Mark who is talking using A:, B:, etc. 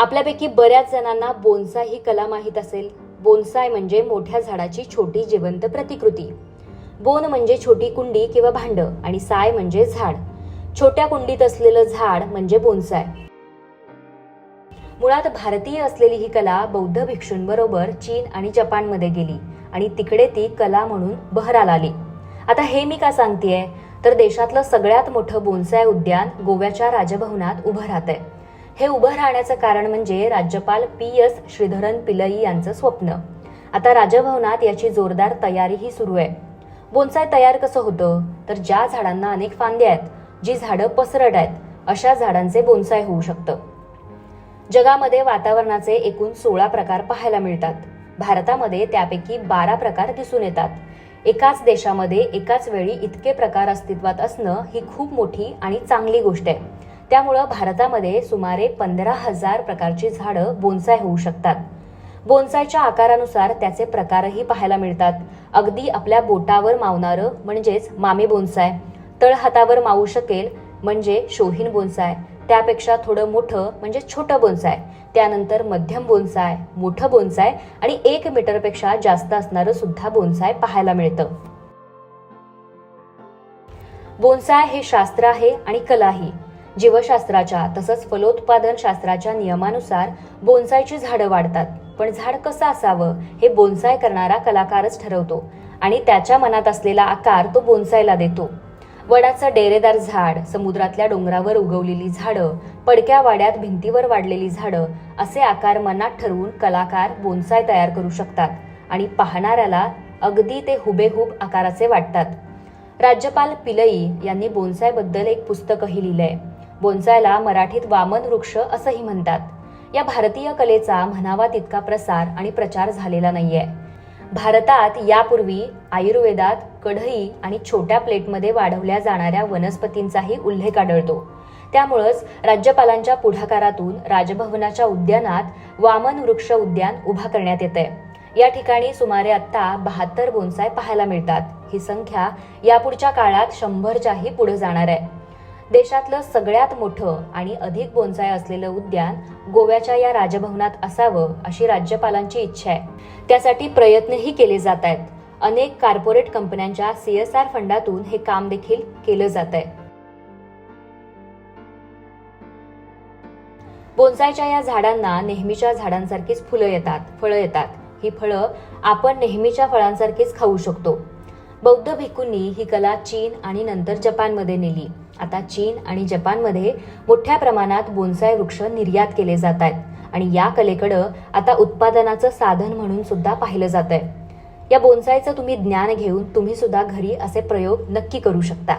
A: आपल्यापैकी बऱ्याच जणांना बोन्साय ही कला माहीत असेल. बोन्साय म्हणजे मोठ्या झाडाची छोटी जिवंत प्रतिकृती. बोन म्हणजे छोटी कुंडी किंवा भांड आणि साय म्हणजे झाड. छोट्या कुंडीत असलेलं झाड म्हणजे बोन्साय. मुळात भारतीय असलेली ही कला बौद्ध भिक्षूंबरोबर चीन आणि जपानमध्ये गेली आणि तिकडे ती कला म्हणून बहराला आली. आता हे मी का सांगतेय तर देशातलं सगळ्यात मोठं बोन्साय उद्यान गोव्याच्या राजभवनात उभं राहतंय. हे उभं राहण्याचं कारण म्हणजे राज्यपाल PS श्रीधरन पिल्लई यांचं स्वप्न. आता राजभवनात याची जोरदार तयारीही सुरू आहे. बोन्साय तयार कसं होतं तर ज्या झाडांना अनेक फांद्या आहेत, जी झाडं पसरट आहेत, अशा झाडांचे बोन्साय होऊ शकतं. जगामध्ये वातावरणाचे एकूण 16 प्रकार पाहायला मिळतात. भारतामध्ये त्यापैकी 12 प्रकार दिसून येतात. एकाच देशामध्ये एकाच वेळी इतके प्रकार अस्तित्वात असणं ही खूप मोठी आणि चांगली गोष्ट आहे. त्यामुळं भारतामध्ये सुमारे 15,000 प्रकारची झाडं बोन्साय होऊ शकतात. बोन्सायच्या आकारानुसार त्याचे प्रकारही पाहायला मिळतात. अगदी आपल्या बोटावर मावणारं म्हणजेच मामी बोन्साय, तळहातावर मावू शकेल म्हणजे शोहीन बोन्साय, त्यापेक्षा थोडं मोठं म्हणजे छोटं बोन्साय, त्यानंतर मध्यम बोन्साय, मोठं बोन्साय आणि 1 मीटरपेक्षा जास्त असणारं सुद्धा बोन्साय पाहायला मिळतं. बोन्साय हे शास्त्र आहे आणि कलाही. जीवशास्त्राच्या तसंच फलोत्पादन शास्त्राच्या नियमानुसार बोन्सायची झाडं वाढतात. पण झाड कसं असावं हे बोन्साय करणारा कलाकारच ठरवतो आणि त्याच्या मनात असलेला आकार तो बोन्सायला देतो. वडाचं डेरेदार झाड, समुद्रातल्या डोंगरावर उगवलेली झाडं, पडक्या वाड्यात भिंतीवर वाढलेली झाडं असे आकार मनात ठरवून कलाकार बोन्साय तयार करू शकतात आणि पाहणाऱ्याला अगदी ते हुबेहूब आकाराचे वाटतात. राज्यपाल पिल्लई यांनी बोन्सायबद्दल एक पुस्तकही लिहिलंय. बोन्सायला मराठीत वामन वृक्ष असंही म्हणतात. या भारतीय कलेचा म्हणावा तितका प्रसार आणि प्रचार झालेला नाहीये. भारतात यापूर्वी आयुर्वेदात कढई आणि छोट्या प्लेटमध्ये वाढवल्या जाणाऱ्या वनस्पतींचाही उल्लेख आढळतो. त्यामुळंच राज्यपालांच्या पुढाकारातून राजभवनाच्या उद्यानात वामन वृक्ष उद्यान उभा करण्यात येतंय. या ठिकाणी सुमारे आता 72 बोन्साय पाहायला मिळतात. ही संख्या यापुढच्या काळात 100च्याही पुढे जाणार आहे. देशातलं सगळ्यात मोठं आणि अधिक बोन्साय असलेलं उद्यान गोव्याच्या या राजभवनात असावं अशी राज्यपालांची इच्छा आहे. त्यासाठी प्रयत्नही केले जात आहेत. अनेक कॉर्पोरेट कंपन्यांच्या CSR फंडातून हे काम देखील केलं जात आहे. बोन्सायच्या या झाडांना नेहमीच्या झाडांसारखीच फुलं येतात, फळं येतात. ही फळं आपण नेहमीच्या फळांसारखीच खाऊ शकतो. बौद्ध भिक्खूंनी ही कला चीन आणि नंतर जपानमध्ये नेली. आता चीन आणि जपानमध्ये मोठ्या प्रमाणात बोन्साय वृक्ष निर्यात केले जात आहेत आणि या कलेकडं आता उत्पादनाचं साधन म्हणून सुद्धा पाहिलं जात आहे. या बोन्सायचं तुम्ही ज्ञान घेऊन तुम्ही सुद्धा घरी असे प्रयोग नक्की करू शकता.